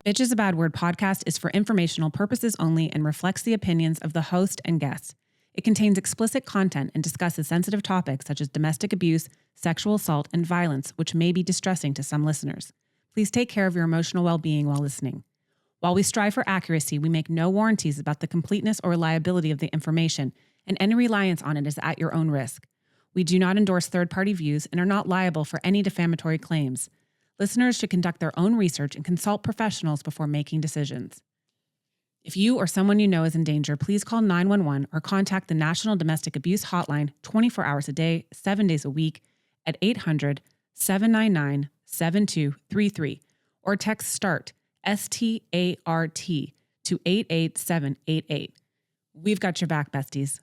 Bitch is a Bad Word podcast is for informational purposes only and reflects the opinions of the host and guests. It contains explicit content and discusses sensitive topics such as domestic abuse, sexual assault, and violence, which may be distressing to some listeners. Please take care of your emotional well-being while listening. While we strive for accuracy, we make no warranties about the completeness or reliability of the information, and any reliance on it is at your own risk. We do not endorse third-party views and are not liable for any defamatory claims. Listeners should conduct their own research and consult professionals before making decisions. If you or someone you know is in danger, please call 911 or contact the National Domestic Abuse Hotline 24 hours a day, 7 days a week at 800-799-7233 or text START, S-T-A-R-T, to 88788. We've got your back, besties.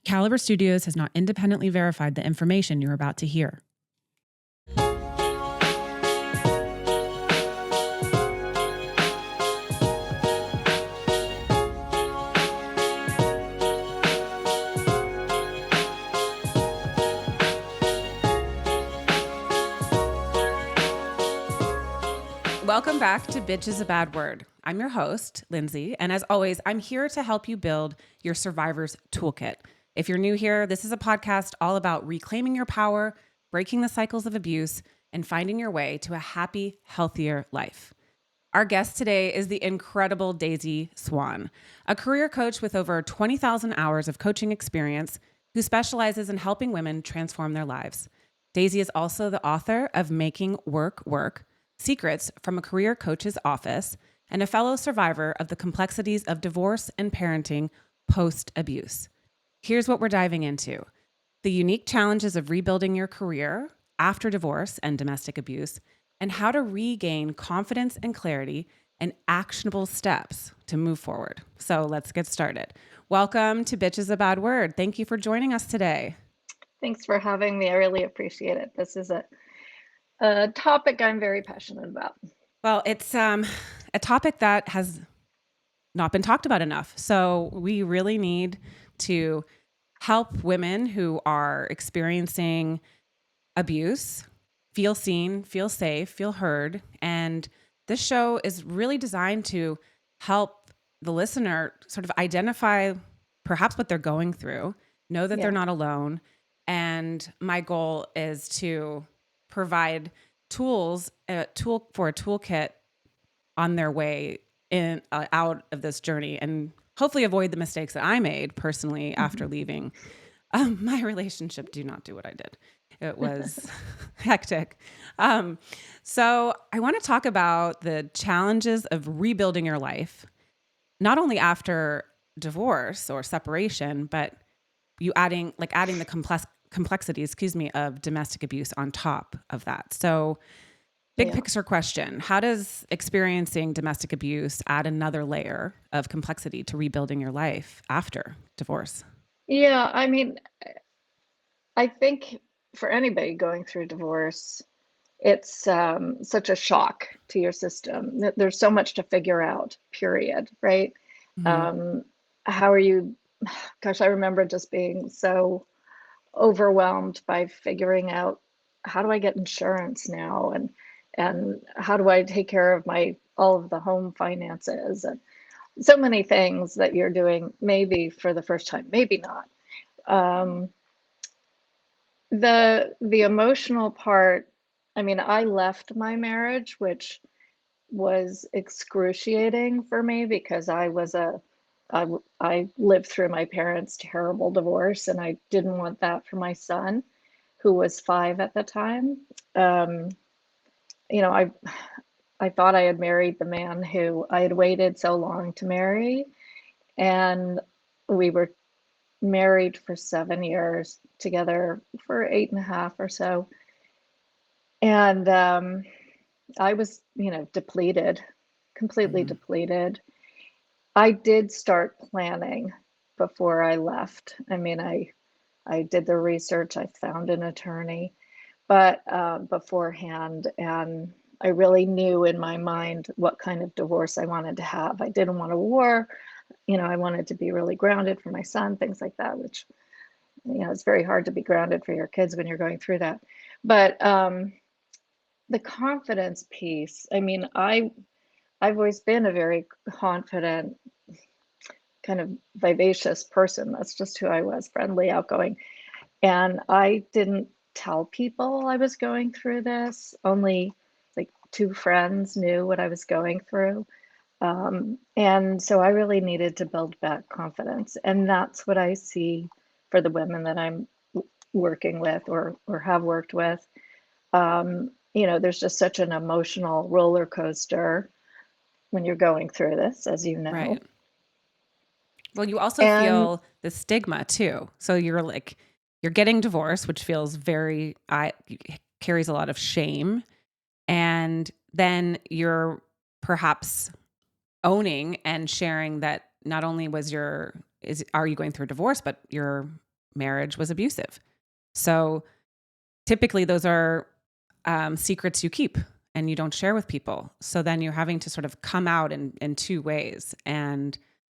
Caliber Studios has not independently verified the information you're about to hear. Welcome back to Bitch is a Bad Word. I'm your host, Lindsay, and as always, I'm here to help you build your survivor's toolkit. If you're new here, this is a podcast all about reclaiming your power, breaking the cycles of abuse, and finding your way to a happy, healthier life. Our guest today is the incredible Daisy Swan, a career coach with over 20,000 hours of coaching experience who specializes in helping women transform their lives. Daisy is also the author of Making Work Work, Secrets from a Career Coach's Office, and a fellow survivor of the complexities of divorce and parenting post-abuse. Here's what we're diving into: the unique challenges of rebuilding your career after divorce and domestic abuse, and how to regain confidence and clarity and actionable steps to move forward. So let's get started. Welcome to Bitch is a Bad Word. Thank you for joining us today. Thanks for having me. I really appreciate it. This is a topic I'm very passionate about. Well, it's a topic that has not been talked about enough. So we really need to help women who are experiencing abuse feel seen, feel safe, feel heard. And this show is really designed to help the listener sort of identify perhaps what they're going through, know that they're not alone. And my goal is to provide tools, a toolkit on their way in out of this journey, and hopefully avoid the mistakes that I made personally after leaving my relationship. Do not do what I did. It was hectic. So I want to talk about the challenges of rebuilding your life, not only after divorce or separation, but you adding the complexities, of domestic abuse on top of that. So big picture question: how does experiencing domestic abuse add another layer of complexity to rebuilding your life after divorce? Yeah, I mean, I think for anybody going through divorce, it's such a shock to your system. There's so much to figure out, period, right? Mm-hmm. How are you? Gosh, I remember just being so overwhelmed by figuring out, how do I get insurance now, and how do I take care of all of the home finances, and so many things that you're doing maybe for the first time, maybe not. The emotional part, I mean, I left my marriage, which was excruciating for me because I lived through my parents' terrible divorce, and I didn't want that for my son, who was 5 at the time. Um, I thought I had married the man who I had waited so long to marry, and we were married for 7 years, together for 8.5 or so. And I was, depleted, completely depleted. I did start planning before I left. I mean, I did the research, I found an attorney, but beforehand, and I really knew in my mind what kind of divorce I wanted to have. I didn't want a war. I wanted to be really grounded for my son, things like that, which, it's very hard to be grounded for your kids when you're going through that. But the confidence piece, I mean, I've always been a very confident, kind of vivacious person. That's just who I was, friendly, outgoing. And I didn't tell people I was going through this. Only like two friends knew what I was going through. And so I really needed to build back confidence. And that's what I see for the women that I'm working with or have worked with. There's just such an emotional roller coaster when you're going through this, as you know. Right. Well, you also And feel the stigma too. So you're getting divorced, which feels carries a lot of shame. And then you're perhaps owning and sharing that not only are you going through a divorce, but your marriage was abusive. So typically those are secrets you keep and you don't share with people. So then you're having to sort of come out in two ways. And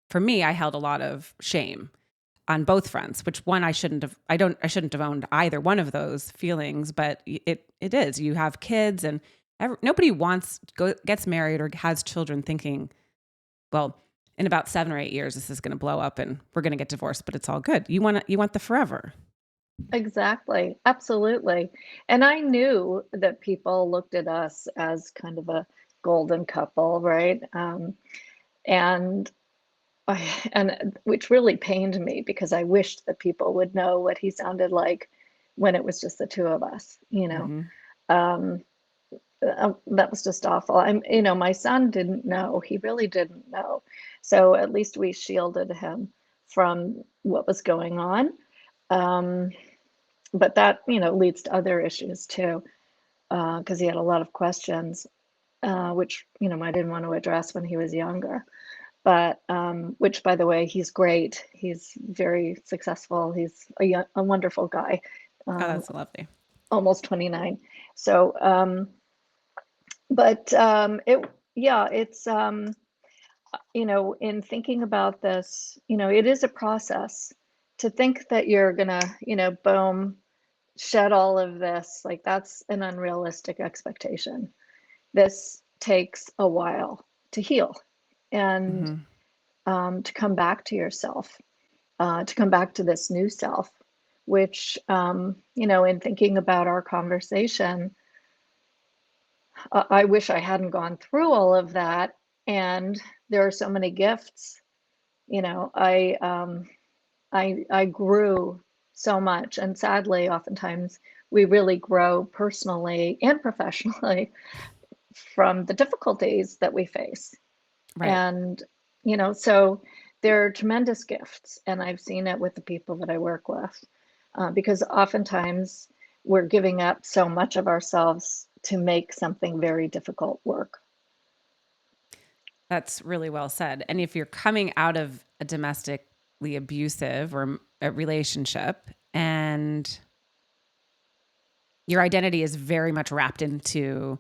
for me, I held a lot of shame on both fronts, which one I shouldn't have owned either one of those feelings, but it is. You have kids and nobody gets married or has children thinking, well, in about 7 or 8 years, this is going to blow up and we're going to get divorced, but it's all good. You want the forever. exactly, absolutely. And I knew that people looked at us as kind of a golden couple, right? And and which really pained me because I wished that people would know what he sounded like when it was just the two of us, you know. Mm-hmm. Um, that was just awful. My son didn't know. He really didn't know. So at least we shielded him from what was going on. Um, but that, leads to other issues too, because he had a lot of questions, which, I didn't want to address when he was younger. But which, by the way, he's great. He's very successful. He's a wonderful guy, Oh, um, that's lovely. almost 29. So, but yeah, it's, in thinking about this, it is a process to think that you're gonna, boom, shed all of this. Like that's an unrealistic expectation. This takes a while to heal and Mm-hmm. to come back to yourself, to come back to this new self, which, in thinking about our conversation, I wish I hadn't gone through all of that. And there are so many gifts. I grew so much, and sadly, oftentimes we really grow personally and professionally from the difficulties that we face. Right. And, so there are tremendous gifts, and I've seen it with the people that I work with, because oftentimes we're giving up so much of ourselves to make something very difficult work. That's really well said. And if you're coming out of a domestically abusive or a relationship and your identity is very much wrapped into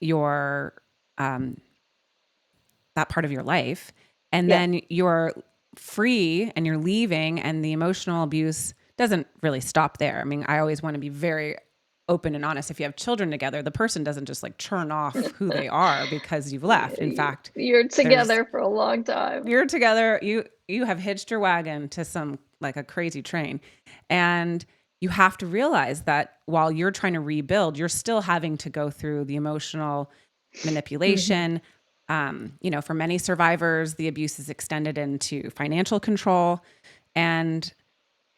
your um, that part of your life, and Yeah, then you're free and you're leaving, and the emotional abuse doesn't really stop there. I mean, I always want to be very open and honest. If you have children together, the person doesn't just like churn off who they are because you've left. In fact, you're there's together for a long time. you're together, you have hitched your wagon to some like a crazy train, and you have to realize that while you're trying to rebuild, you're still having to go through the emotional Hmm. manipulation. For many survivors, the abuse is extended into financial control. And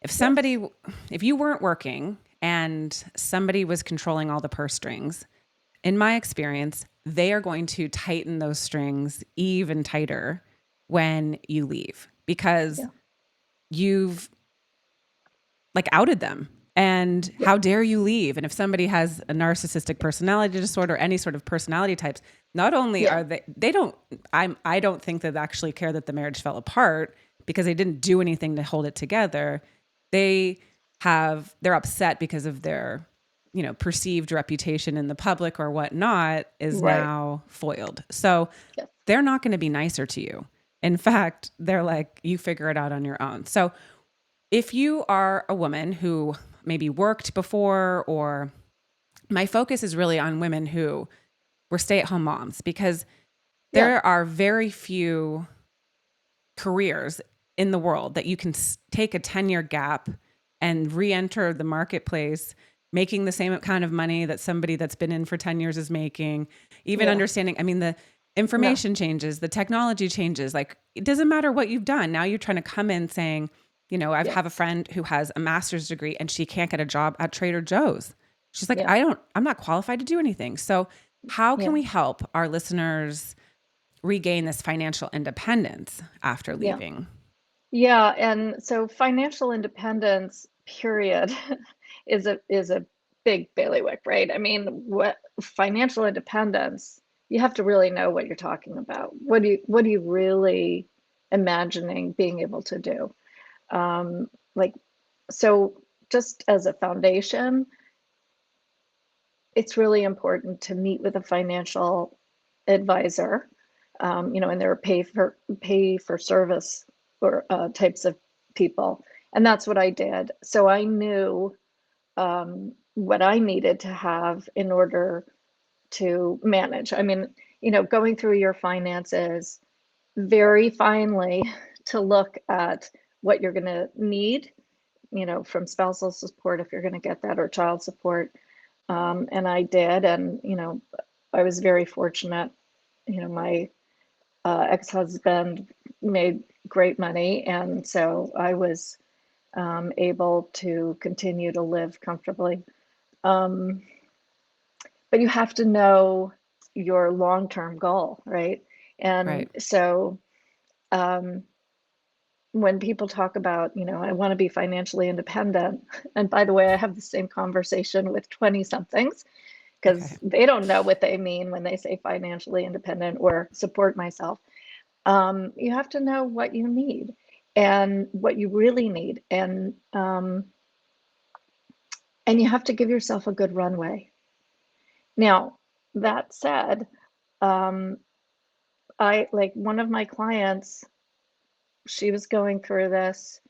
if Yes. if you weren't working and somebody was controlling all the purse strings, in my experience, they are going to tighten those strings even tighter when you leave because Yeah. you've like outed them. And Yeah. how dare you leave? And if somebody has a narcissistic personality disorder, any sort of personality types, not only Yeah. are they don't, I don't think that they actually care that the marriage fell apart because they didn't do anything to hold it together. They they're upset because of their, perceived reputation in the public or whatnot is Right. now foiled. So Yes. they're not going to be nicer to you. In fact, they're like, you figure it out on your own. So if you are a woman who maybe worked before, or my focus is really on women who were stay-at-home moms, because Yeah. there are very few careers in the world that you can take a 10-year gap and re-enter the marketplace making the same kind of money that somebody that's been in for 10 years is making, even Yeah. understanding, I mean, the No. information changes, the technology changes. Like, it doesn't matter what you've done. Now you're trying to come in saying, I have a Yes. friend who has a master's degree and she can't get a job at Trader Joe's. She's like, Yeah. I'm not qualified to do anything. So how can Yeah. we help our listeners regain this financial independence after Yeah. leaving? Yeah. And so financial independence, period, is a big bailiwick, right? I mean, what financial independence, you have to really know what you're talking about. What are you really imagining being able to do? Like, so just as a foundation, it's really important to meet with a financial advisor, and there are pay for service or types of people, and that's what I did. So I knew what I needed to have in order to manage. I mean, going through your finances very finely to look at what you're going to need, from spousal support if you're going to get that, or child support. And I did, and I was very fortunate. My ex-husband made great money, and so I was able to continue to live comfortably. Um, but you have to know your long-term goal, right? And Right. so um, when people talk about, I want to be financially independent, and by the way, I have the same conversation with 20 somethings Okay. because they don't know what they mean when they say financially independent or support myself. You have to know what you need and what you really need, and you have to give yourself a good runway. Now, that said, um, I like one of my clients, she was going through this.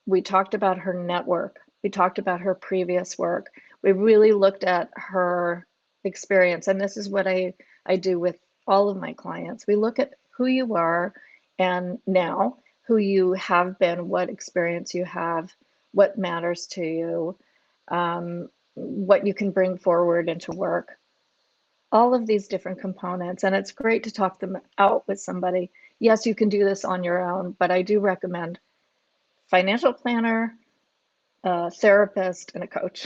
We talked about her network. We talked about her previous work. We really looked at her experience. And this is what I do with all of my clients. We look at who you are and now, who you have been, what experience you have, what matters to you, what you can bring forward into work, all of these different components. And it's great to talk them out with somebody. Yes, you can do this on your own, but I do recommend financial planner, a therapist, and a coach.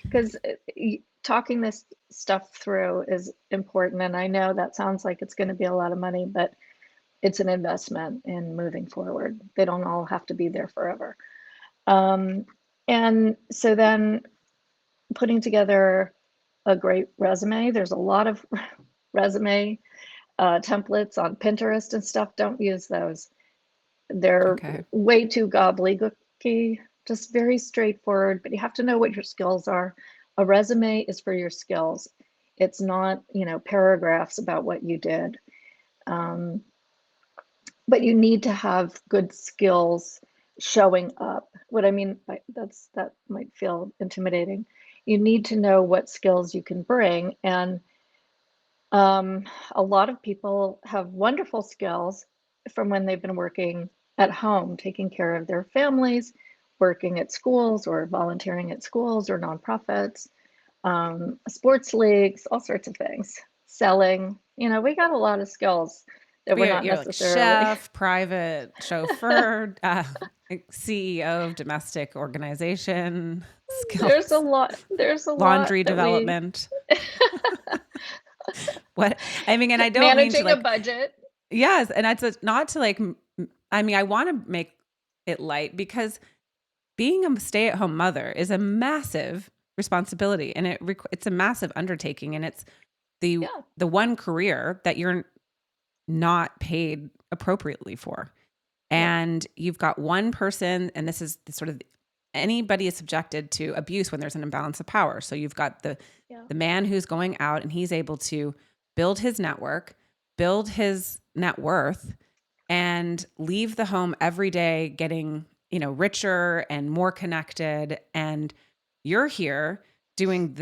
Because talking this stuff through is important. And I know that sounds like it's going to be a lot of money, but it's an investment in moving forward. They don't all have to be there forever. Um, and so then putting together a great resume, there's a lot of resume templates on Pinterest and stuff. Don't use those. They're Okay. way too gobbledygooky, just very straightforward, but you have to know what your skills are. A resume is for your skills. It's not, paragraphs about what you did. Um, but you need to have good skills showing up. What I mean by that might feel intimidating. You need to know what skills you can bring, and a lot of people have wonderful skills from when they've been working at home, taking care of their families, working at schools or volunteering at schools or nonprofits, sports leagues, all sorts of things, selling. We got a lot of skills that we're not You're like necessarily. chef, private chauffeur, like CEO of domestic organization There's a skills, lot. There's a lot laundry that we development. What I mean, and I don't mean to managing a like, budget. yes, and not to like, I mean, I want to make it light because being a stay-at-home mother is a massive responsibility, and it's a massive undertaking, and it's the Yeah, the one career that you're not paid appropriately for. yeah, And you've got one person, and this is the sort of, anybody is subjected to abuse when there's an imbalance of power. So you've got yeah, the man who's going out and he's able to build his network, build his net worth, and leave the home every day getting, richer and more connected. And you're here doing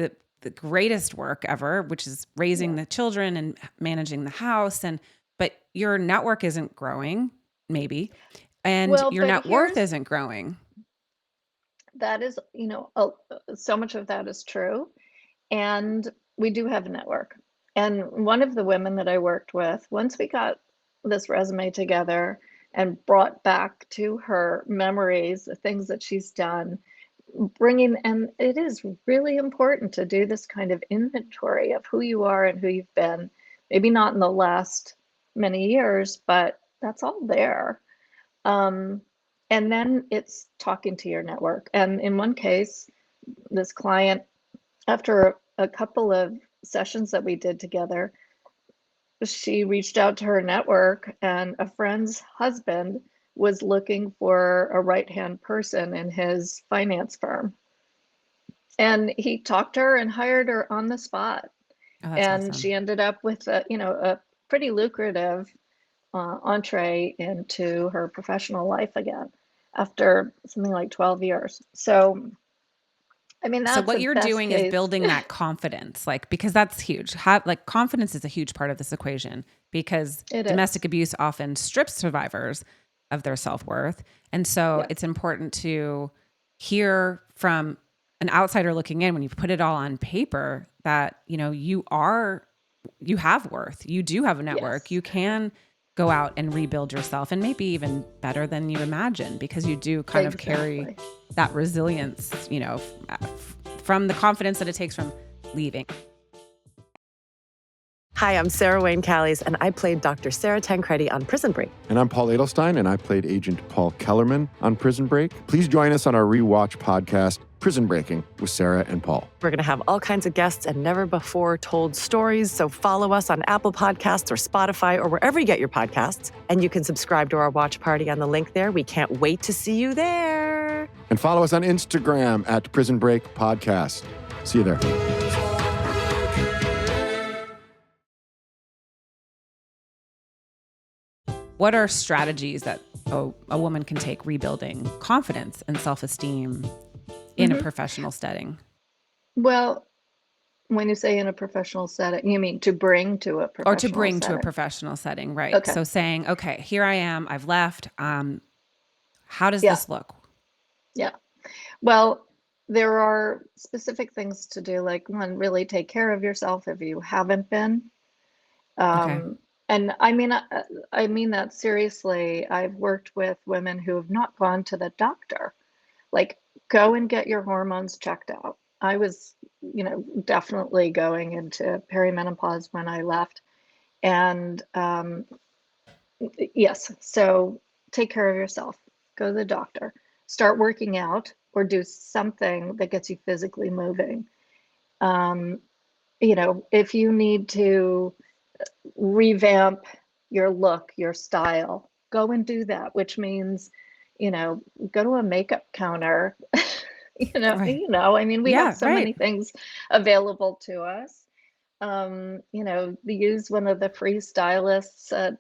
the greatest work ever, which is raising the children and managing the house. But your network isn't growing, maybe, and Well, your but net worth here's isn't growing. that is, so much of that is true. And we do have a network. And one of the women that I worked with, once we got this resume together and brought back to her memories, the things that she's done, and it is really important to do this kind of inventory of who you are and who you've been, maybe not in the last many years, but that's all there. Um, and then it's talking to your network. And in one case, this client, after a couple of sessions that we did together, she reached out to her network, and a friend's husband was looking for a right-hand person in his finance firm. And he talked to her and hired her on the spot. Oh, that's And awesome. she ended up with a pretty lucrative entree into her professional life again after something like 12 years. So, I mean, So that's what a you're best doing is case. building that confidence, like, because that's huge. Confidence is a huge part of this equation because It is. domestic abuse often strips survivors of their self-worth. And so Yes, it's important to hear from an outsider looking in when you put it all on paper that, you have worth. You do have a network. yes, You can go out and rebuild yourself, and maybe even better than you imagine, because you do kind of carry exactly. that resilience, from the confidence that it takes from leaving. Hi, I'm Sarah Wayne Callies, and I played Dr. Sarah Tancredi on Prison Break. And I'm Paul Edelstein, and I played Agent Paul Kellerman on Prison Break. Please join us on our rewatch podcast, Prison Breaking, with Sarah and Paul. We're going to have all kinds of guests and never-before-told stories, so follow us on Apple Podcasts or Spotify or wherever you get your podcasts. And you can subscribe to our watch party on the link there. We can't wait to see you there. And follow us on Instagram at Prison Break Podcast. See you there. What are strategies that a woman can take rebuilding confidence and self-esteem in a professional setting? Well, when you say in a professional setting, you mean to bring to a Or to professional bring to a setting? professional setting, right? Okay. So saying, okay, here I am, I've left. How does Yeah. this look? Yeah. Well, there are specific things to do, like one, really take care of yourself if you haven't been. Okay. And I mean that seriously. I've worked with women who have not gone to the doctor. Like, go and get your hormones checked out. I was, definitely going into perimenopause when I left. And yes, so take care of yourself. Go to the doctor. Start working out or do something that gets you physically moving. Um, if you need to revamp your look, your style, go and do that, which means, you know, go to a makeup counter. Right. I mean, we have Yeah, so right. many things available to us. Use one of the free stylists at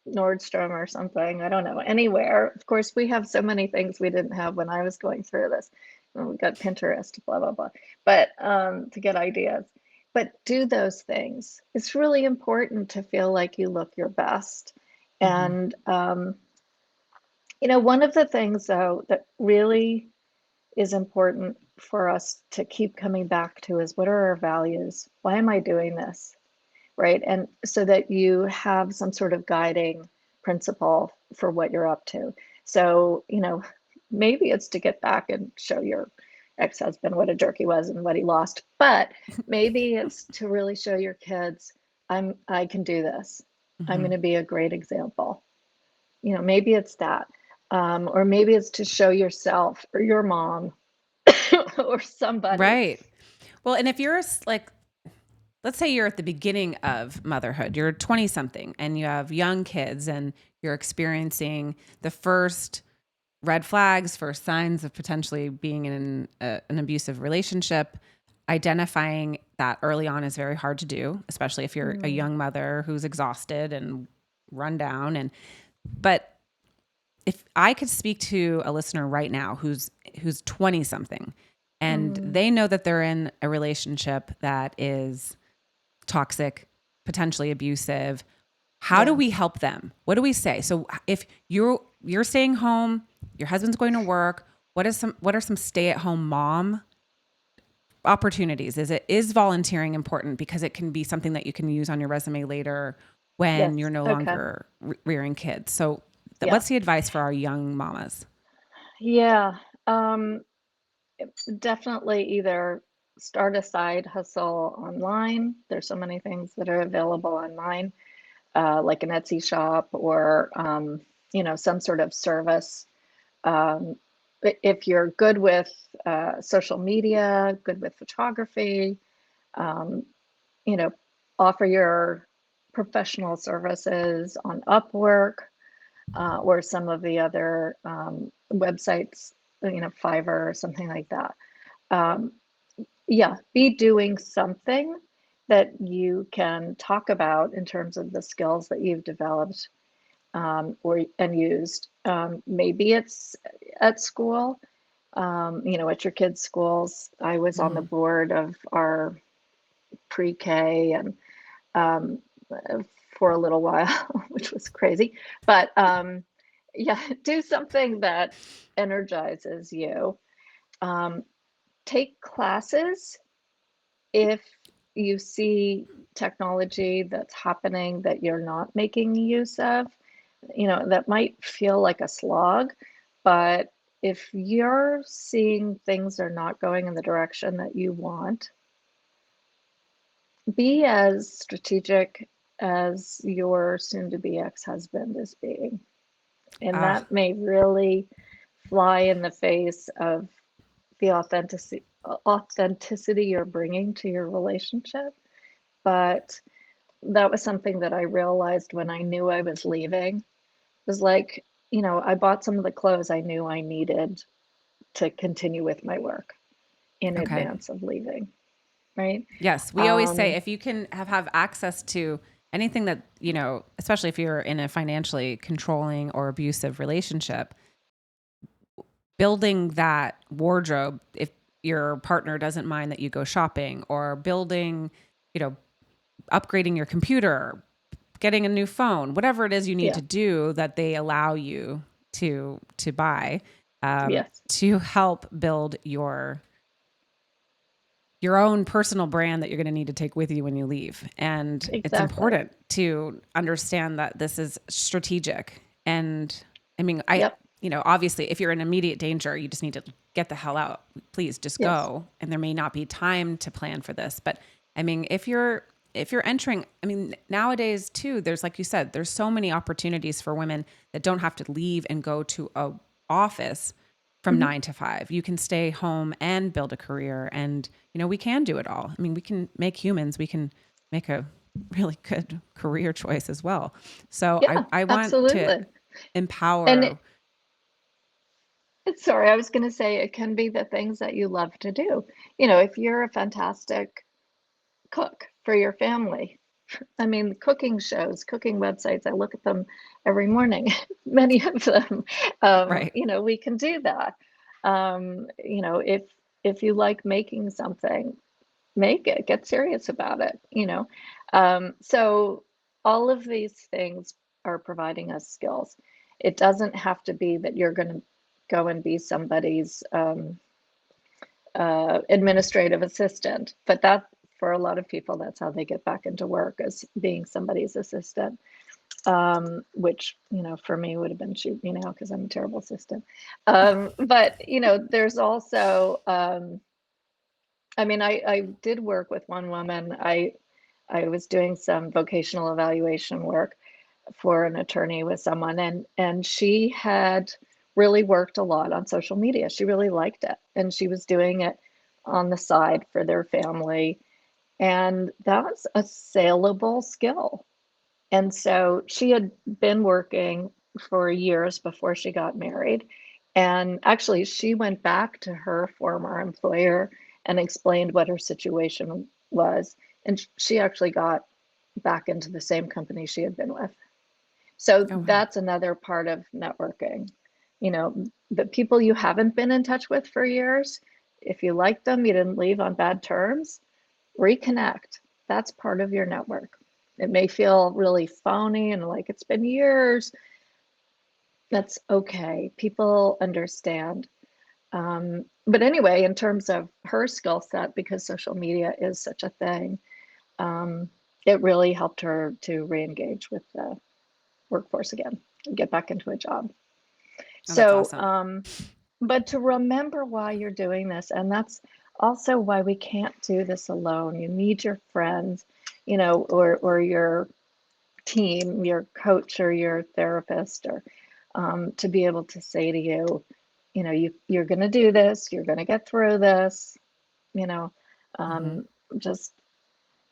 Nordstrom or something. I don't know, anywhere. Of course, we have so many things we didn't have when I was going through this. Well, we got Pinterest, blah, blah, blah. But to get ideas. But do those things. It's really important to feel like you look your best. Mm-hmm. And, one of the things, though, that really is important for us to keep coming back to is, what are our values? Why am I doing this? Right? And so that you have some sort of guiding principle for what you're up to. So, maybe it's to get back and show your ex-husband what a jerk he was and what he lost, but maybe it's to really show your kids, I can do this. I'm Mm-hmm. going to be a great example. Maybe it's that. Or maybe it's to show yourself or your mom or somebody. Right. Well, and if you're like, let's say you're at the beginning of motherhood, you're 20 something and you have young kids and you're experiencing the first red flags, first signs of potentially being in an abusive relationship. Identifying that early on is very hard to do, especially if you're a Mm, young mother who's exhausted and run down. But if I could speak to a listener right now who's 20 something and Mm, they know that they're in a relationship that is toxic, potentially abusive. How do yeah. we help them? What do we say? So if you're staying home, your husband's going to work, what are some stay-at-home mom opportunities? Is volunteering important, because it can be something that you can use on your resume later when you're Yes. no Okay. longer rearing kids. So Yeah. what's the advice for our young mamas? Yeah. Um, Definitely either start a side hustle online. There's so many things that are available online, like an Etsy shop or, some sort of service. Um, if you're good with social media, good with photography, um, you know, offer your professional services on Upwork or some of the other websites, Fiverr or something like that. Um, yeah, be doing something that you can talk about in terms of the skills that you've developed or and used. Maybe it's at school, at your kids' schools. I was on the Mm. board of our pre-K and um, for a little while, which was crazy. But yeah, do something that energizes you. Um, Take classes if you see technology that's happening that you're not making use of. That might feel like a slog, but if you're seeing things are not going in the direction that you want, be as strategic as your soon to be ex-husband is being. And Ah, that may really fly in the face of the authenticity you're bringing to your relationship. But that was something that I realized when I knew I was leaving. It was like, I bought some of the clothes I knew I needed to continue with my work in okay. advance of leaving, right? Yes, we always say Um, if you can have access to anything that, especially if you're in a financially controlling or abusive relationship, building that wardrobe, if your partner doesn't mind that you go shopping, or building, you know, upgrading your computer, getting a new phone, whatever it is you need yeah, to do that they allow you to buy, yes, to help build your own personal brand that you're going to need to take with you when you leave. And it's exactly. important to understand that this is strategic. And I mean, Yep, obviously if you're in immediate danger, you just need to get the hell out. Please just yes, go. And there may not be time to plan for this. But I mean, if you're entering, I mean, nowadays too, there's, like you said, there's so many opportunities for women that don't have to leave and go to a office from mhm, 9 to 5. You can stay home and build a career, and we can do it all. I mean, we can make humans. We can make a really good career choice as well. So I yeah, I want to absolutely. And empower. sorry, I was going to say it can be the things that you love to do. If you're a fantastic cook for your family, I mean, cooking shows, cooking websites, I look at them every morning, many of them. Right. We can do that. If you like making something, make it, get serious about it. So all of these things are providing us skills. It doesn't have to be that you're going to go and be somebody's administrative assistant, but that for a lot of people, that's how they get back into work, is being somebody's assistant. Which for me would have been shoot me now because I'm a terrible assistant. But there's also I mean, I did work with one woman. I was doing some vocational evaluation work for an attorney with someone, and she had really worked a lot on social media. She really liked it, and she was doing it on the side for their family, and that's a saleable skill. And so she had been working for years before she got married. And actually, she went back to her former employer and explained what her situation was. And she actually got back into the same company she had been with. So Oh, wow. that's another part of networking. The people you haven't been in touch with for years, If you liked them, you didn't leave on bad terms, reconnect. That's part of your network. It may feel really phony and like it's been years. That's okay. People understand. But anyway, in terms of her skill set, because social media is such a thing, it really helped her to re-engage with the workforce again and get back into a job. Oh, that's So, awesome. but to remember why you're doing this, and that's also why we can't do this alone. You need your friends, or your team, your coach or your therapist, or to be able to say to you, you're going to do this, you're going to get through this, you know, just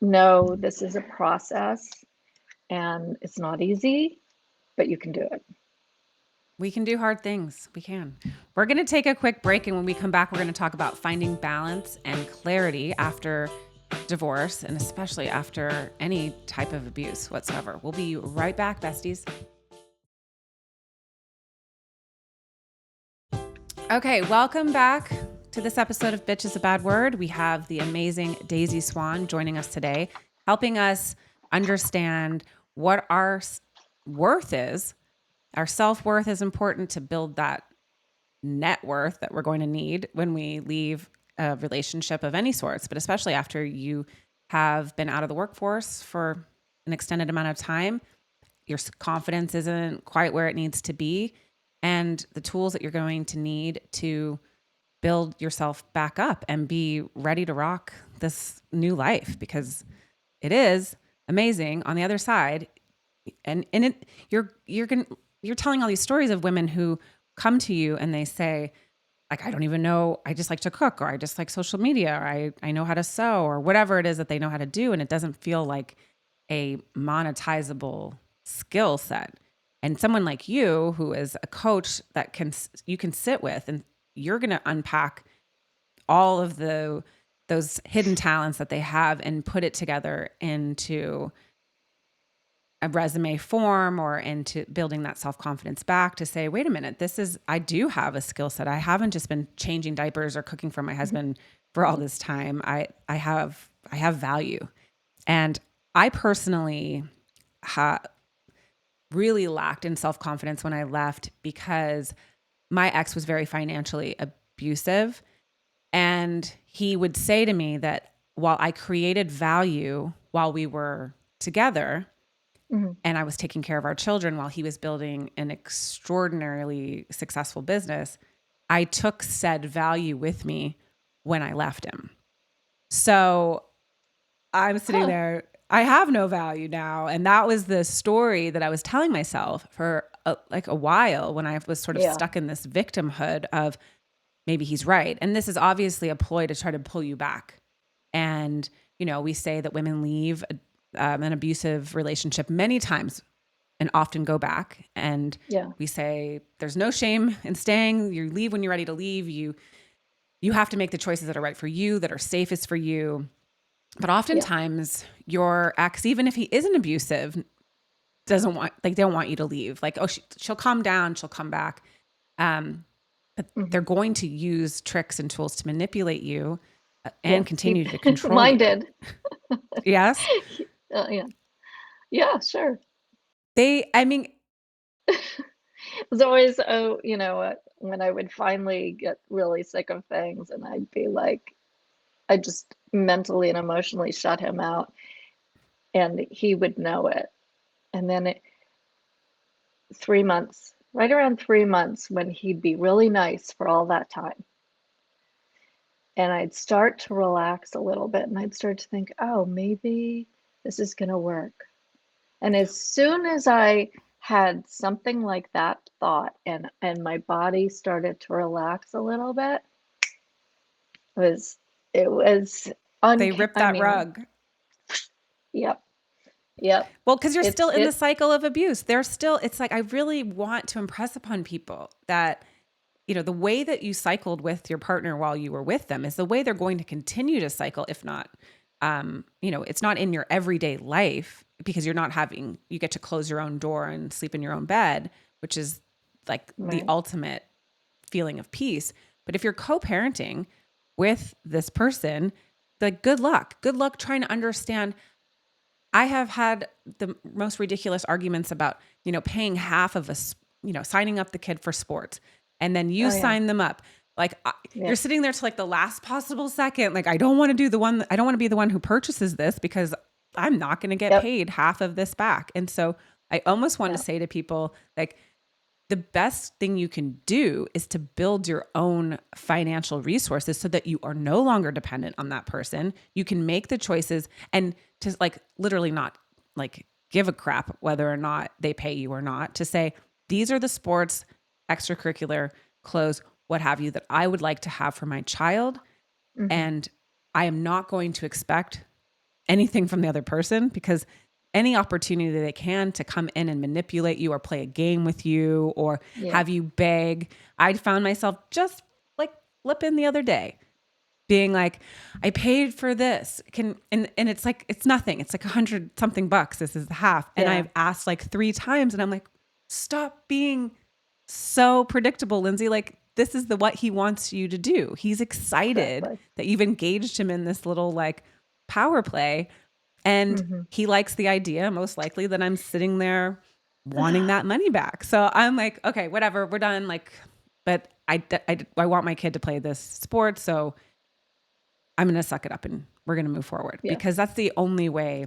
know this is a process and it's not easy, but you can do it. We can do hard things. We can. We're going to take a quick break. And when we come back, we're going to talk about finding balance and clarity after divorce, and especially after any type of abuse whatsoever. We'll be right back, besties. Okay, welcome back to this episode of Bitch is a Bad Word. We have the amazing Daisy Swan joining us today, helping us understand what our worth is. Our self-worth is important to build that net worth that we're going to need when we leave a relationship of any sorts, but especially after you have been out of the workforce for an extended amount of time. Your confidence isn't quite where it needs to be. And the tools that you're going to need to build yourself back up and be ready to rock this new life, because it is amazing on the other side. And you're telling all these stories of women who come to you and they say, like, I don't even know, I just like to cook, or I just like social media, or I know how to sew, or whatever it is that they know how to do. And it doesn't feel like a monetizable skill set. And someone like you, who is a coach that you can sit with, and you're going to unpack all of those hidden talents that they have and put it together into a resume form or into building that self-confidence back to say, wait a minute, I do have a skill set. I haven't just been changing diapers or cooking for my husband for all this time. I have value. And I personally really lacked in self-confidence when I left, because my ex was very financially abusive. And he would say to me that while I created value while we were together, and I was taking care of our children while he was building an extraordinarily successful business, I took said value with me when I left him. So I'm sitting there, I have no value now. And that was the story that I was telling myself for a while, when I was sort of stuck in this victimhood of, maybe he's right. And this is obviously a ploy to try to pull you back. And, we say that women leave an abusive relationship many times and often go back. And we say there's no shame in staying. You leave when you're ready to leave. You have to make the choices that are right for you, that are safest for you. But oftentimes your ex, even if he isn't abusive, they don't want you to leave. Like, oh, she'll calm down, she'll come back. But they're going to use tricks and tools to manipulate you and continue to control Mine you. did. Yes? Yeah, sure. It was always, when I would finally get really sick of things, and I'd be like, I just mentally and emotionally shut him out, and he would know it. And then 3 months, right around 3 months, when he'd be really nice for all that time, and I'd start to relax a little bit, and I'd start to think, oh, maybe this is going to work. And as soon as I had something like that thought, and my body started to relax a little bit, it was they ripped that rug. Yep. Well, because you're still in the cycle of abuse. It's like, I really want to impress upon people that, the way that you cycled with your partner while you were with them is the way they're going to continue to cycle. If not, it's not in your everyday life, because you get to close your own door and sleep in your own bed, which is like the ultimate feeling of peace. But if you're co-parenting, with this person, like, good luck. Good luck trying to understand. I have had the most ridiculous arguments about, paying half of signing up the kid for sports, and then you Oh yeah. sign them up. Like, Yeah. you're sitting there to like the last possible second. Like, I don't want to I don't want to be the one who purchases this because I'm not going to get Yep. paid half of this back. And so I almost want to Yep. say to people, like, the best thing you can do is to build your own financial resources so that you are no longer dependent on that person. You can make the choices and to like literally not like give a crap whether or not they pay you or not, to say, these are the sports, extracurricular, clothes, what have you, that I would like to have for my child. Mhm. And I am not going to expect anything from the other person, because any opportunity they can to come in and manipulate you or play a game with you or Yeah. have you beg. I found myself just like flipping the other day being like, I paid for this. And it's like, it's nothing. It's like $100 something. This is half. And Yeah. I've asked like 3 times and I'm like, stop being so predictable, Lindsay. Like, this is what he wants you to do. He's excited Exactly. that you've engaged him in this little like power play. And Mhm. he likes the idea, most likely, that I'm sitting there wanting that money back. So I'm like, okay, whatever, we're done. Like, but I want my kid to play this sport. So I'm going to suck it up and we're going to move forward, Yeah. because that's the only way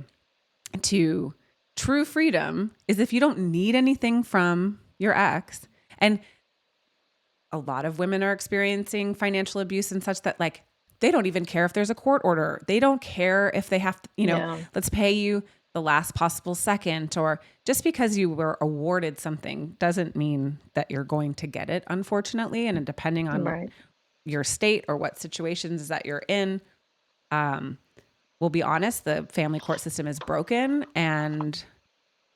to true freedom, is if you don't need anything from your ex. And a lot of women are experiencing financial abuse and such that like, they don't even care if there's a court order. They don't care if they have to, Yeah. let's pay you the last possible second, or just because you were awarded something doesn't mean that you're going to get it, unfortunately. And depending on Right. your state or what situations that you're in, we'll be honest, the family court system is broken, and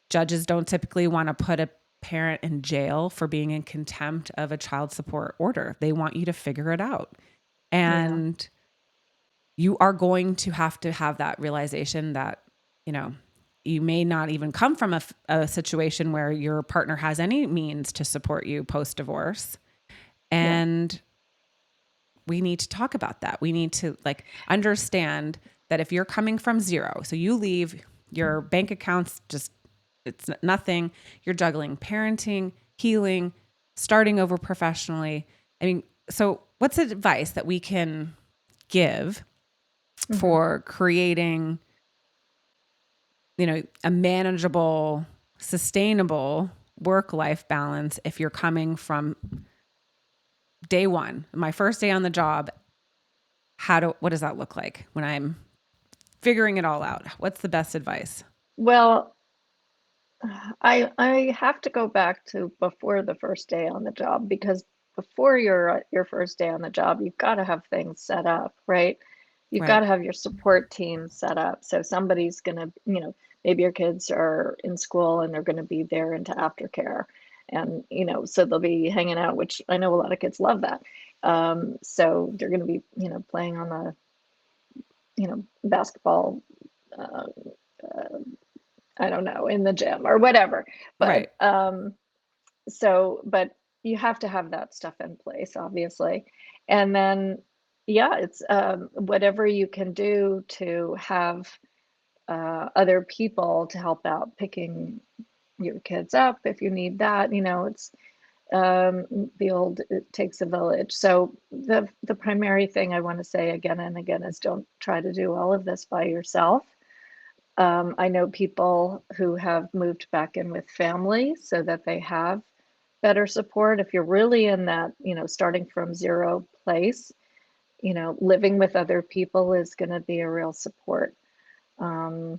judges don't typically want to put a parent in jail for being in contempt of a child support order. They want you to figure it out. And you are going to have that realization that, you may not even come from a situation where your partner has any means to support you post-divorce. And we need to talk about that. We need to like understand that if you're coming from zero, so you leave your bank accounts, just, it's nothing. You're juggling parenting, healing, starting over professionally. I mean, so what's the advice that we can give for creating, a manageable, sustainable work-life balance if you're coming from day one, my first day on the job? What does that look like when I'm figuring it all out? What's the best advice? Well, I have to go back to before the first day on the job, because before your first day on the job, you've got to have things set up, right? You've got Right. to have your support team set up. So somebody's going to, maybe your kids are in school and they're going to be there into aftercare. And, so they'll be hanging out, which I know a lot of kids love that. So they're going to be, playing on the, basketball, uh, I don't know, in the gym or whatever. Right. But but you have to have that stuff in place, obviously. And then, yeah, it's whatever you can do to have other people to help out picking your kids up if you need that. It's the old, it takes a village. So the primary thing I want to say again and again is, don't try to do all of this by yourself. I know people who have moved back in with family so that they have better support. If you're really in that, starting from zero place, living with other people is going to be a real support. Um,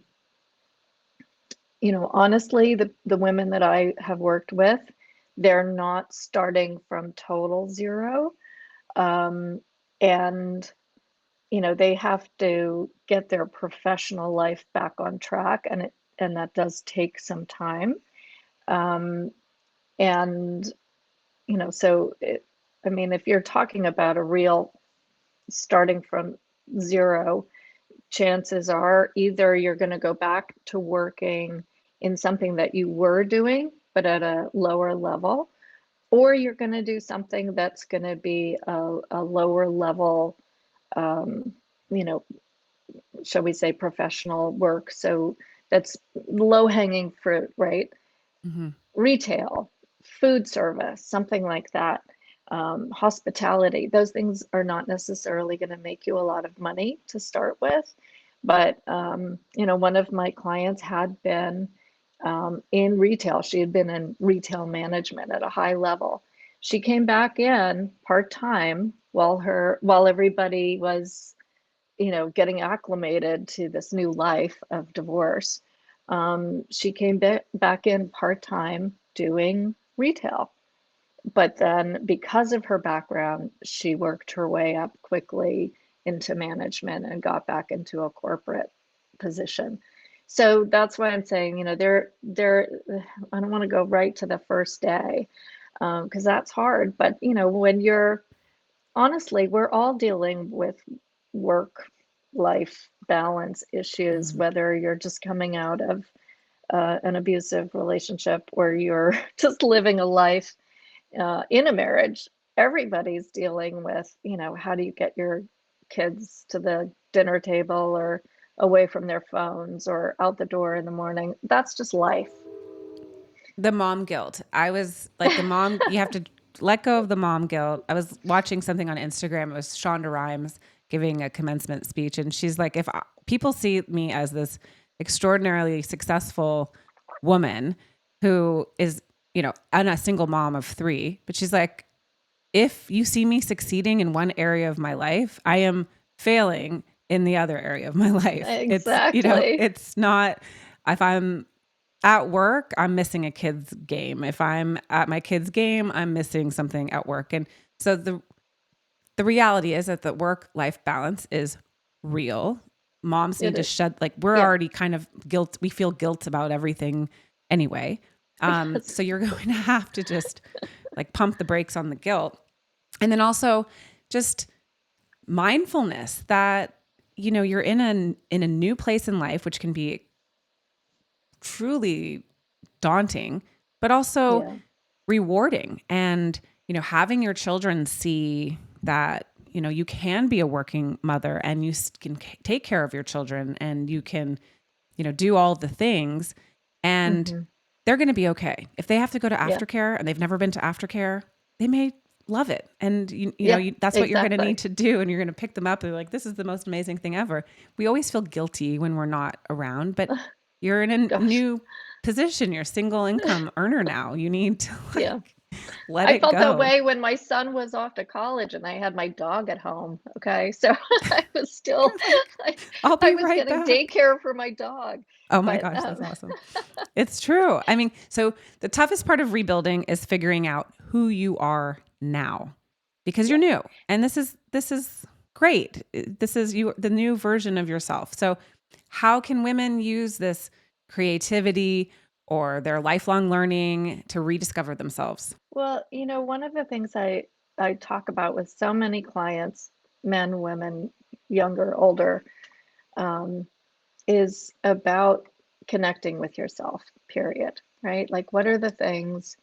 Honestly, the women that I have worked with, they're not starting from total zero. And they have to get their professional life back on track, and that does take some time. Um, and so I mean, if you're talking about a real starting from zero, chances are either you're going to go back to working in something that you were doing, but at a lower level, or you're going to do something that's going to be a lower level um, you know, shall we say, professional work. So that's low hanging fruit, right? Mm-hmm. Retail, food service, something like that. Hospitality, those things are not necessarily going to make you a lot of money to start with. But, one of my clients had been in retail. She had been in retail management at a high level. She came back in part-time while everybody was, getting acclimated to this new life of divorce. She came back in part-time doing retail. But then because of her background, she worked her way up quickly into management and got back into a corporate position. So that's why I'm saying, I don't want to go right to the first day, because that's hard. But, when you're honestly, we're all dealing with work life balance issues, Mm-hmm. whether you're just coming out of an abusive relationship or you're just living a life in a marriage. Everybody's dealing with, how do you get your kids to the dinner table or away from their phones or out the door in the morning? That's just life. The mom guilt. I was like, you have to let go of the mom guilt. I was watching something on Instagram. It was Shonda Rhimes giving a commencement speech. And she's like, people see me as this extraordinarily successful woman who is, and a single mom of 3, but she's like, if you see me succeeding in one area of my life, I am failing in the other area of my life. Exactly. It's not, if I'm at work, I'm missing a kid's game. If I'm at my kid's game, I'm missing something at work. And so the reality is that the work-life balance is real. Moms need It to is. shed, like, we're Yeah. already kind of guilt. We feel guilt about everything anyway. Yes. So you're going to have to just like pump the brakes on the guilt. And then also just mindfulness that, you're in a new place in life, which can be truly daunting, but also Yeah. rewarding. And, having your children see that, you can be a working mother and you can take care of your children and you can, do all the things and Mm-hmm. they're going to be okay. If they have to go to Yeah. aftercare and they've never been to aftercare, they may love it. And Yeah, that's what you're going to exactly. need to do. And you're going to pick them up and be like, this is the most amazing thing ever. We always feel guilty when we're not around, but you're in a Gosh. new position. You're a single income earner now. You need to Yeah. let I it felt that go. way when my son was off to college and I had my dog at home. Okay. So I was still, You're like, I, I'll I be was right getting back. daycare for my dog. Oh my But gosh, that's awesome. It's true. I mean, so the toughest part of rebuilding is figuring out who you are now because you're yes. new. And this is great. This is the new version of yourself. So how can women use this creativity or their lifelong learning to rediscover themselves? Well, one of the things I talk about with so many clients, men, women, younger, older, um, is about connecting with yourself, period, right? Like, what are the things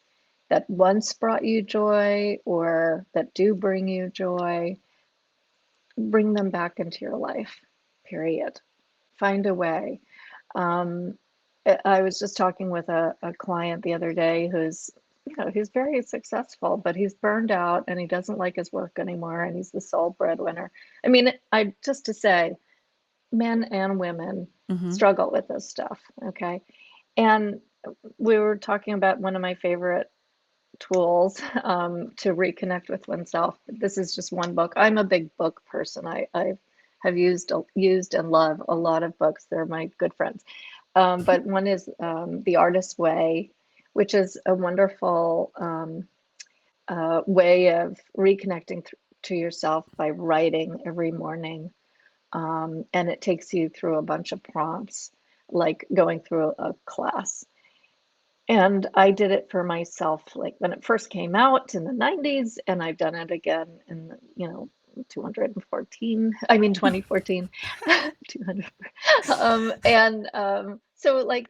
that once brought you joy or that do bring you joy? Bring them back into your life, period. Find a way. Um, I was just talking with a client the other day he's very successful, but he's burned out and he doesn't like his work anymore and he's the sole breadwinner. I mean, I just to say, men and women Mm-hmm. struggle with this stuff, okay? And we were talking about one of my favorite tools to reconnect with oneself. This is just one book. I'm a big book person. I have used and love a lot of books. They're my good friends. But one is The Artist's Way, which is a wonderful way of reconnecting to yourself by writing every morning. And it takes you through a bunch of prompts, like going through a class. And I did it for myself, like when it first came out in the 90s, and I've done it again in, 2014, 200. So like,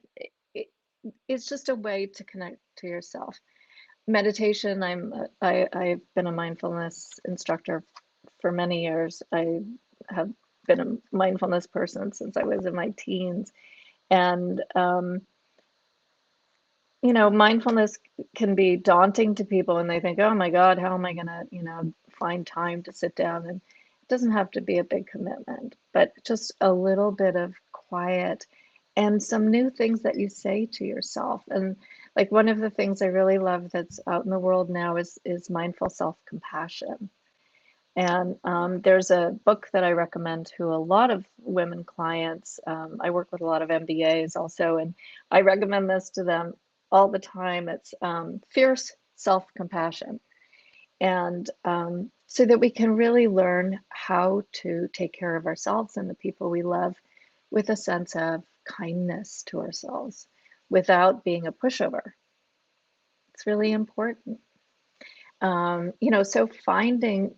it's just a way to connect to yourself. Meditation, I've been a mindfulness instructor for many years. I have been a mindfulness person since I was in my teens. And, mindfulness can be daunting to people and they think, oh my God, how am I going to, find time to sit down? And it doesn't have to be a big commitment, but just a little bit of quiet and some new things that you say to yourself. And like one of the things I really love that's out in the world now is mindful self-compassion. And there's a book that I recommend to a lot of women clients. I work with a lot of MBAs also, and I recommend this to them all the time. It's fierce self-compassion. And so that we can really learn how to take care of ourselves and the people we love with a sense of kindness to ourselves without being a pushover. It's really important. So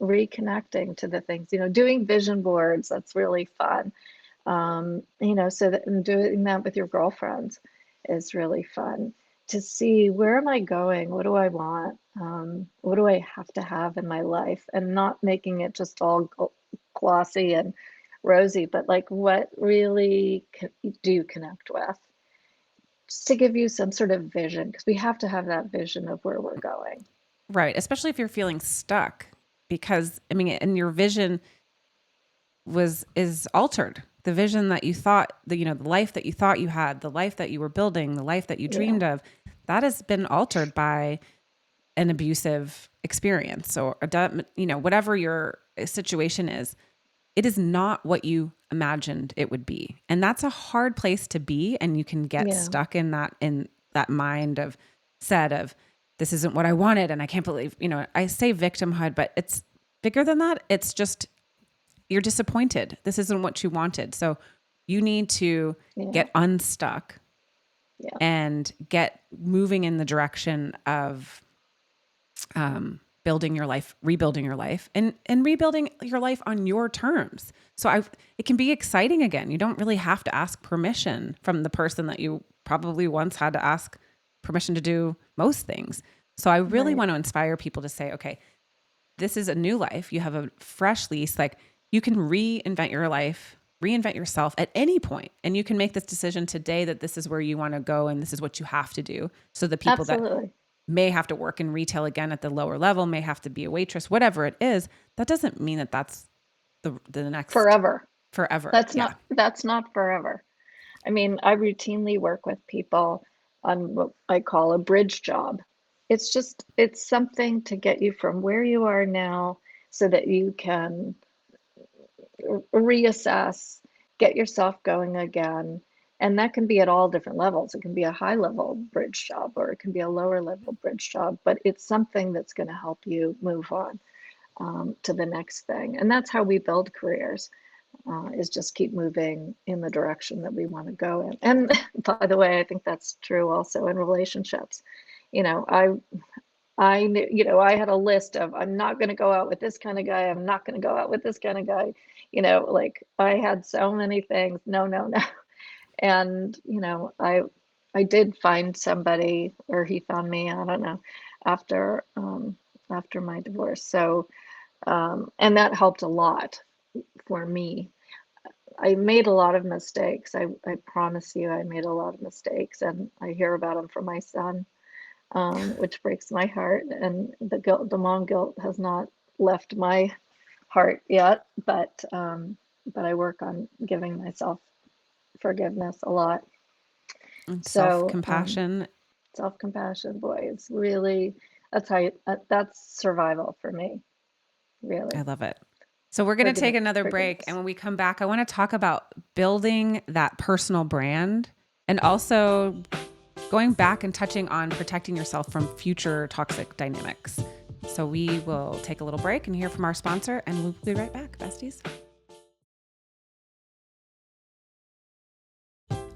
reconnecting to the things, doing vision boards, that's really fun. So that and doing that with your girlfriends is really fun to see, where am I going? What do I want? What do I have to have in my life? And not making it just all glossy and rosy, but like, what really do you connect with? Just to give you some sort of vision, because we have to have that vision of where we're going. Right. Especially if you're feeling stuck, because and your vision is altered. The vision that you thought, the life that you thought you had, the life that you were building, the life that you dreamed of, that has been altered by an abusive experience or whatever your situation is. It is not what you imagined it would be. And that's a hard place to be. And you can get stuck in that mind of this isn't what I wanted. And I can't believe, I say victimhood, but it's bigger than that. It's just, you're disappointed. This isn't what you wanted. So you need to get unstuck and get moving in the direction of building your life, rebuilding your life, and rebuilding your life on your terms. So it can be exciting again. You don't really have to ask permission from the person that you probably once had to ask permission to do most things. So I really want to inspire people to say, okay, this is a new life. You have a fresh lease. Like, you can reinvent your life, reinvent yourself at any point. And you can make this decision today that this is where you want to go and this is what you have to do. So the people that may have to work in retail again at the lower level, may have to be a waitress, whatever it is, that doesn't mean that that's the next forever. That's not forever. I mean, I routinely work with people on what I call a bridge job. It's something to get you from where you are now so that you can reassess, get yourself going again. And that can be at all different levels. It can be a high level bridge job, or it can be a lower level bridge job, but it's something that's going to help you move on to the next thing. And that's how we build careers, is just keep moving in the direction that we want to go in. And by the way, I think that's true also in relationships. I knew, I had a list of, I'm not going to go out with this kind of guy. I'm not going to go out with this kind of guy. Like, I had so many things. No. And, I did find somebody, or he found me, I don't know, after my divorce. So, and that helped a lot for me. I made a lot of mistakes. I promise you, I made a lot of mistakes, and I hear about them from my son, which breaks my heart. And the mom guilt has not left my heart yet, but I work on giving myself forgiveness a lot. And self-compassion. Self-compassion, boy, it's really, that's survival for me. Really. I love it. So we're going to take another break. And when we come back, I want to talk about building that personal brand, and also going back and touching on protecting yourself from future toxic dynamics. So we will take a little break and hear from our sponsor, and we'll be right back, besties.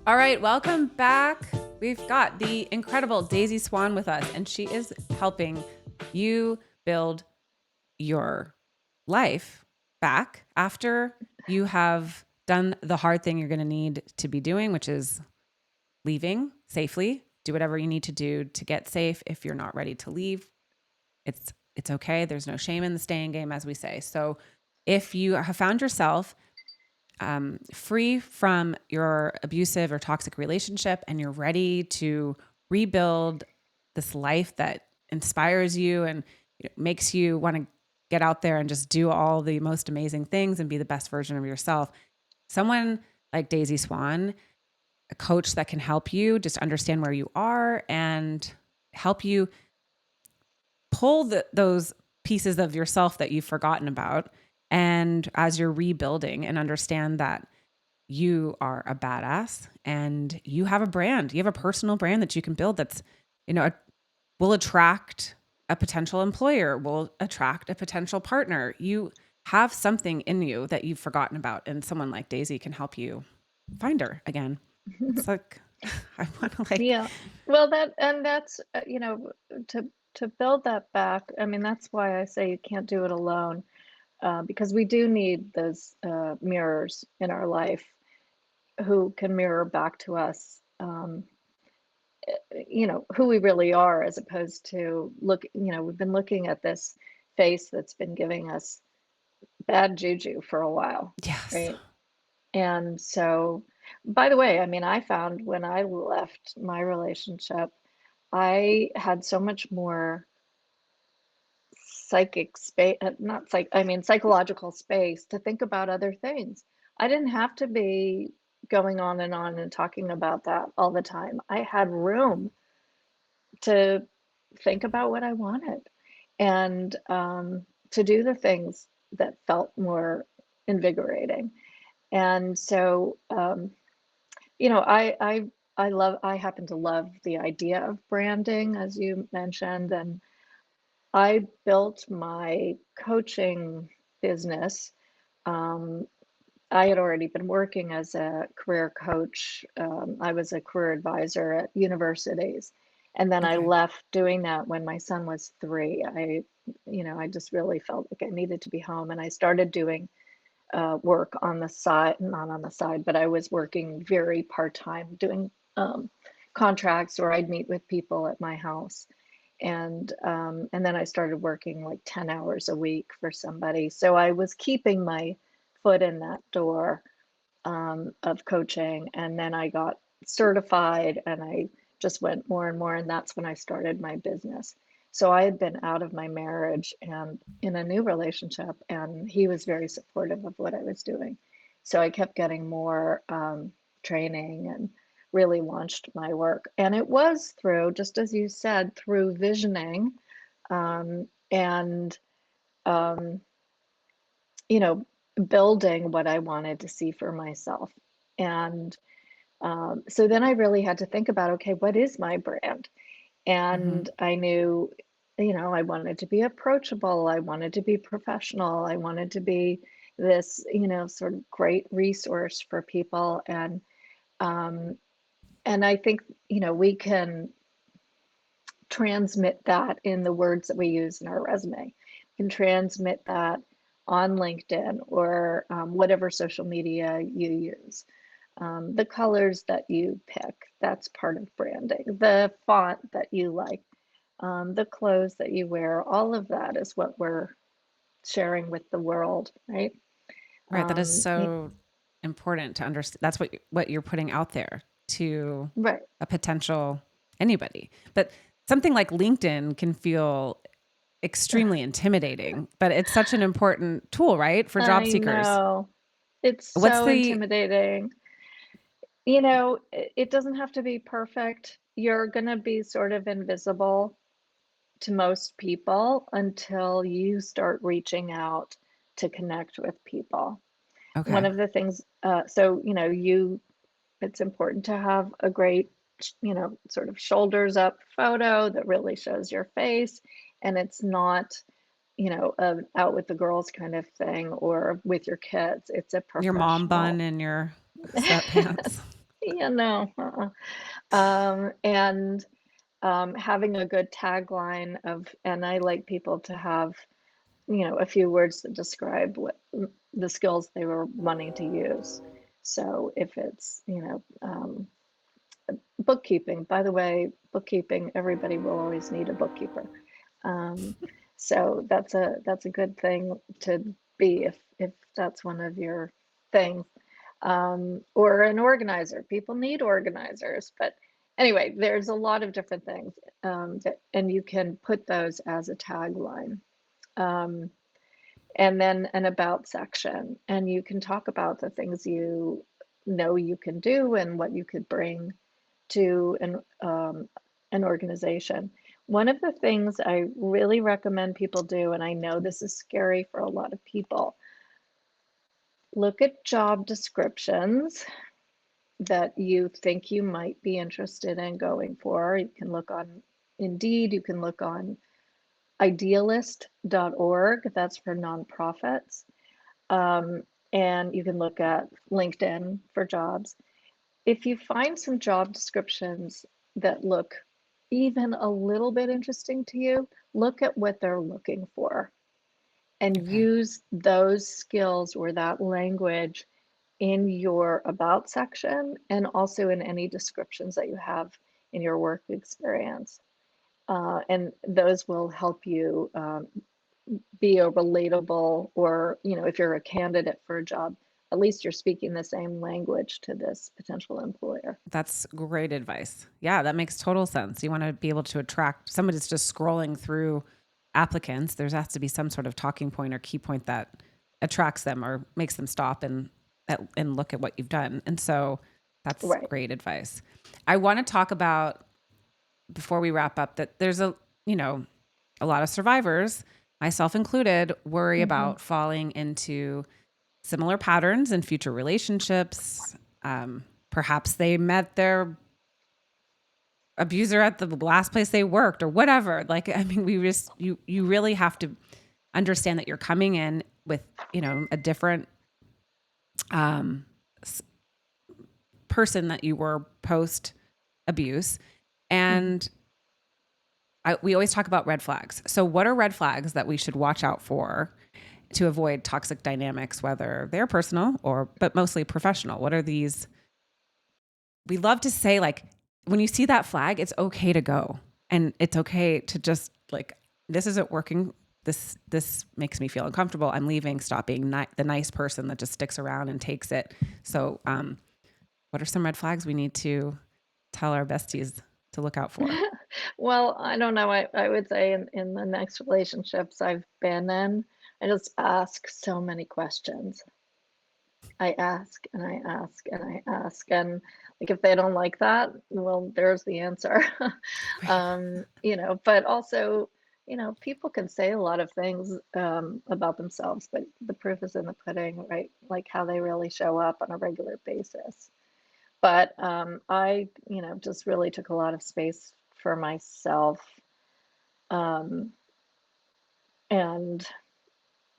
All right, welcome back. We've got the incredible Daisy Swan with us, and she is helping you build your life back after you have done the hard thing you're going to need to be doing, which is leaving safely. Do whatever you need to do to get safe. If you're not ready to leave, it's okay. There's no shame in the staying game, as we say. So if you have found yourself free from your abusive or toxic relationship and you're ready to rebuild this life that inspires you and makes you want to get out there and just do all the most amazing things and be the best version of yourself, someone like Daisy Swan, a coach that can help you just understand where you are and help you pull those pieces of yourself that you've forgotten about. And as you're rebuilding and understand that you are a badass and you have a brand, you have a personal brand that you can build that's, will attract a potential employer, will attract a potential partner. You have something in you that you've forgotten about, and someone like Daisy can help you find her again. It's like, I want to Yeah. Well, that's to build that back. I mean, that's why I say you can't do it alone, because we do need those mirrors in our life who can mirror back to us, who we really are, as opposed to we've been looking at this face that's been giving us bad juju for a while, yes. right? And so, by the way, I mean, I found when I left my relationship, I had so much more psychic space, not psych, I mean, psychological space to think about other things. I didn't have to be going on and talking about that all the time. I had room to think about what I wanted and to do the things that felt more invigorating. And so, you know, I happen to love the idea of branding, as you mentioned, and I built my coaching business. Um, I had already been working as a career coach. I was a career advisor at universities. And then I Okay. left doing that when my son was 3. I just really felt like I needed to be home. And I started doing work on the side, not on the side, but I was working very part-time doing contracts, or I'd meet with people at my house. And then I started working like 10 hours a week for somebody. So I was keeping my foot in that door of coaching. And then I got certified and I just went more and more. And that's when I started my business. So I had been out of my marriage and in a new relationship, and he was very supportive of what I was doing. So I kept getting more training and really launched my work. And it was through, just as you said, through visioning and um, you know, building what I wanted to see for myself. And so then I really had to think about, okay, what is my brand? Mm-hmm. And I knew, I wanted to be approachable. I wanted to be professional. I wanted to be this, sort of great resource for people. Um, and I think, we can transmit that in the words that we use in our resume. We can transmit that on LinkedIn or whatever social media you use. The colors that you pick, that's part of branding. The font that you like, the clothes that you wear, all of that is what we're sharing with the world, right? Right. That is Um, y- so important to understand. That's what you're putting out there to right. a potential anybody. But something like LinkedIn can feel extremely intimidating, but it's such an important tool, right? For job I seekers. know. It's What's so the intimidating. It doesn't have to be perfect. You're going to be sort of invisible to most people until you start reaching out to connect with people. One okay. of the things, it's important to have a great, sort of shoulders up photo that really shows your face. And it's not, out with the girls kind of thing or with your kids. It's a Your mom bun professional. and your sweatpants. And having a good tagline and I like people to have, a few words that describe what the skills they were wanting to use. So if it's, bookkeeping, by the way, bookkeeping, everybody will always need a bookkeeper. Um, so that's a good thing to be if that's one of your things. or an organizer. People need organizers, but anyway, there's a lot of different things, and you can put those as a tagline. And then an about section, and you can talk about the things you know you can do and what you could bring to an organization. One of the things I really recommend people do, and I know this is scary for a lot of people, look at job descriptions that you think you might be interested in going for. You can look on Indeed, you can look on idealist.org, that's for nonprofits. And you can look at LinkedIn for jobs. If you find some job descriptions that look even a little bit interesting to you, look at what they're looking for and Okay. use those skills or that language in your about section and also in any descriptions that you have in your work experience. And those will help you be a relatable, or, if you're a candidate for a job, at least you're speaking the same language to this potential employer. That's great advice. Yeah, that makes total sense. You want to be able to attract somebody that's just scrolling through applicants. There has to be some sort of talking point or key point that attracts them or makes them stop and look at what you've done. And so that's Right. great advice. I want to talk about, before we wrap up, that there's a lot of survivors, myself included, worry about falling into similar patterns in future relationships. Perhaps they met their abuser at the last place they worked or whatever. Like, I mean, you really have to understand that you're coming in with, a different person that you were post abuse. And we always talk about red flags. So what are red flags that we should watch out for to avoid toxic dynamics, whether they're personal but mostly professional? What are these? We love to say, like, when you see that flag, it's okay to go, and it's okay to just, like, this isn't working. This makes me feel uncomfortable. I'm leaving. Stop being the nice person that just sticks around and takes it. So, what are some red flags we need to tell our besties to look out for? Well, I don't know. I would say in the next relationships I've been in, I just ask so many questions. I ask and I ask and I ask. And like, if they don't like that, well, there's the answer. But also, people can say a lot of things about themselves, but the proof is in the pudding, right? Like how they really show up on a regular basis. But I, just really took a lot of space for myself. And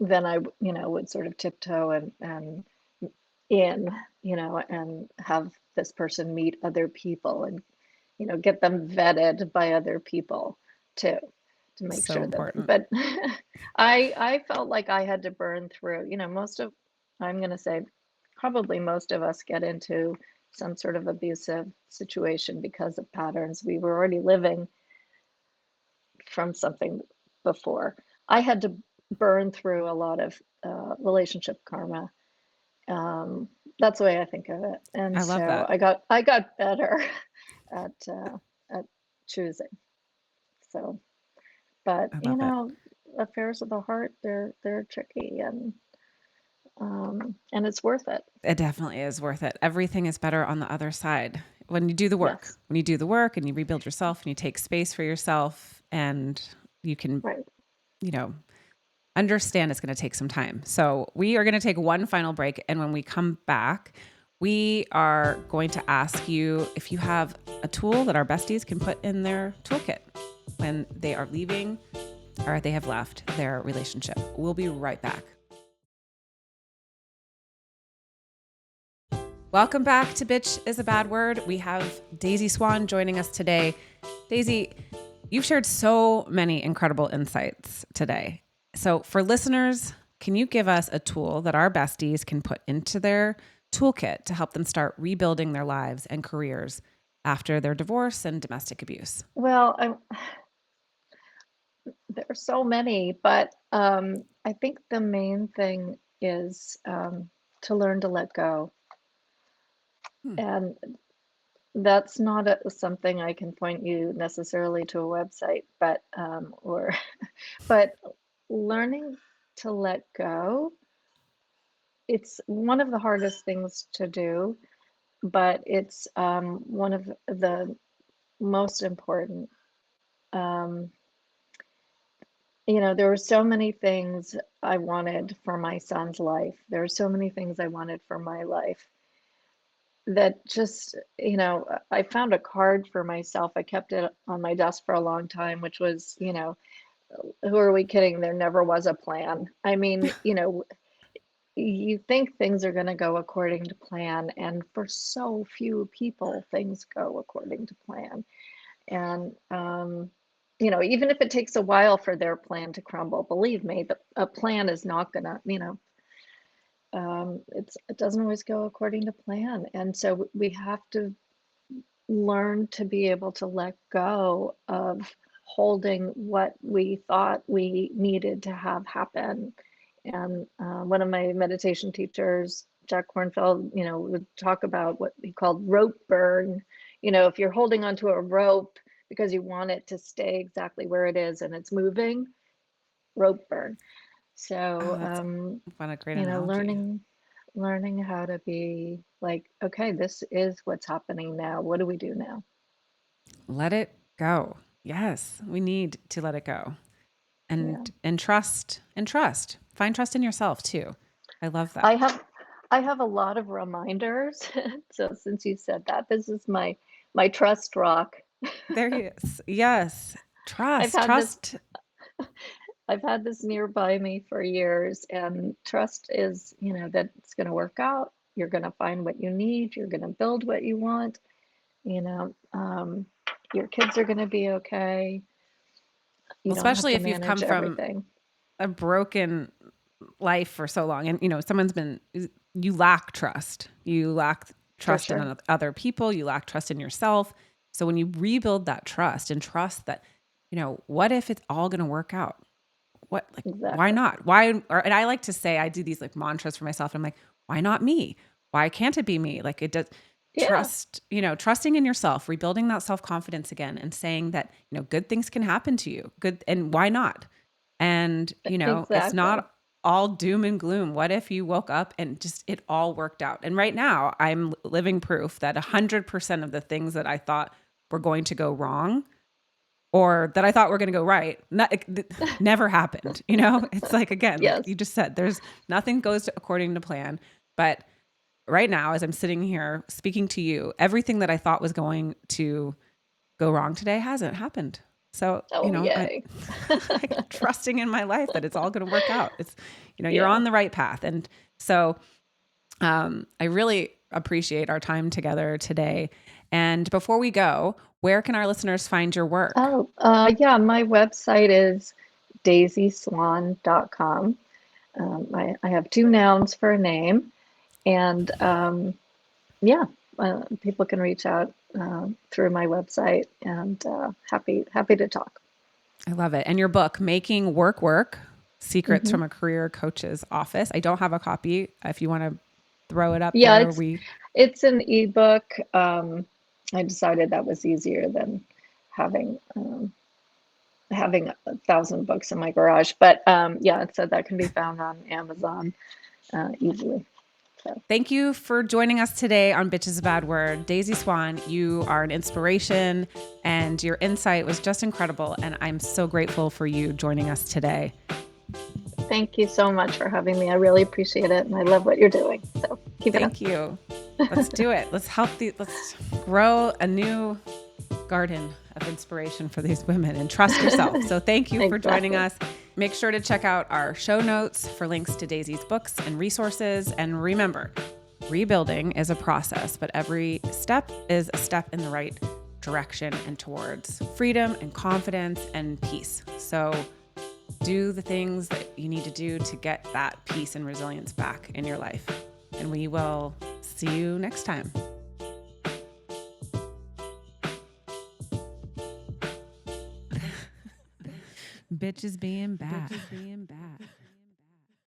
then I, would sort of tiptoe and in, and have this person meet other people and, get them vetted by other people too, to make So sure that, important. but I felt like I had to burn through, I'm going to say probably most of us get into some sort of abusive situation because of patterns we were already living from something before. I had to burn through a lot of relationship karma. That's the way I think of it, and I love so that. I got better at at choosing. So, but I love it. affairs of the heart, they're tricky, and it's worth it. It definitely is worth it. Everything is better on the other side when you do the work. Yes, When you do the work and you rebuild yourself and you take space for yourself, and you can, right. understand it's going to take some time. So we are going to take one final break. And when we come back, we are going to ask you if you have a tool that our besties can put in their toolkit when they are leaving or they have left their relationship. We'll be right back. Welcome back to Bitch is a Bad Word. We have Daisy Swan joining us today. Daisy, you've shared so many incredible insights today. So for listeners, can you give us a tool that our besties can put into their toolkit to help them start rebuilding their lives and careers after their divorce and domestic abuse? Well, there are so many, but I think the main thing is to learn to let go. And that's not something I can point you necessarily to a website, but but learning to let go, it's one of the hardest things to do, but it's one of the most important. Um, there were so many things I wanted for my son's life. There were so many things I wanted for my life that just, I found a card for myself. I kept it on my desk for a long time, which was, who are we kidding? There never was a plan. I mean, you think things are going to go according to plan, and for so few people, things go according to plan. And, even if it takes a while for their plan to crumble, believe me, a plan is not going to, it doesn't always go according to plan. And so we have to learn to be able to let go of holding what we thought we needed to have happen. And one of my meditation teachers, Jack Kornfield, would talk about what he called rope burn. If you're holding onto a rope because you want it to stay exactly where it is and it's moving, rope burn. Oh, So, that's what a great analogy. learning how to be like, okay, this is what's happening now. What do we do now? Let it go. Yes, we need to let it go. Yeah. And trust and trust. Find trust in yourself too. I love I that. have I have a lot of reminders. So since you said that, this is my trust rock. There he is. Yes. I've Trust. had this Trust. I've had this nearby me for years, and trust is, that it's going to work out. You're going to find what you need. You're going to build what you want. You know, um, your kids are going to be okay. You Well, don't have especially to if you've come manage from everything. a broken life for so long and you lack trust. You lack For trust in sure. other people, you lack trust in yourself. So when you rebuild that trust and trust that, what if it's all going to work out? Why Exactly. not? And I like to say, I do these like mantras for myself. And I'm like, why not me? Why can't it be me? Like it does. Yeah, Trusting in yourself, rebuilding that self-confidence again and saying that, good things can happen to you. Good. And why not? And, it's exactly. not all doom and gloom. What if you woke up and just it all worked out? And right now I'm living proof that 100% of the things that I thought were going to go wrong or that I thought were going to go right, never happened. It's like, again, like Yes. you just said, there's nothing goes according to plan. But right now, as I'm sitting here speaking to you, everything that I thought was going to go wrong today hasn't happened. So, Oh, yay. I'm trusting in my life that it's all going to work out. It's, you're Yeah. on the right path. And so, I really appreciate our time together today. And before we go, where can our listeners find your work? Oh, yeah, my website is daisyswan.com. I have two nouns for a name, and yeah, people can reach out through my website, and happy to talk. I love it. And your book, Making Work Work, Secrets Hmm. from a Career Coach's Office. I don't have a copy. If you want to throw it up Yeah, there, it's an ebook. I decided that was easier than having having 1,000 books in my garage. But yeah, so that can be found on Amazon easily. So thank you for joining us today on Bitch is a Bad Word. Daisy Swan, you are an inspiration and your insight was just incredible. And I'm so grateful for you joining us today. thank you so much for having me. I really appreciate it, and I love what you're doing. So keep it up. Thank you. Let's do it. Let's grow a new garden of inspiration for these women and trust yourself. So thank you for joining Exactly. us. Make sure to check out our show notes for links to Daisy's books and resources. And remember, rebuilding is a process, but every step is a step in the right direction and towards freedom and confidence and peace. So do the things that you need to do to get that peace and resilience back in your life. And we will see you next time. Bitches being bad.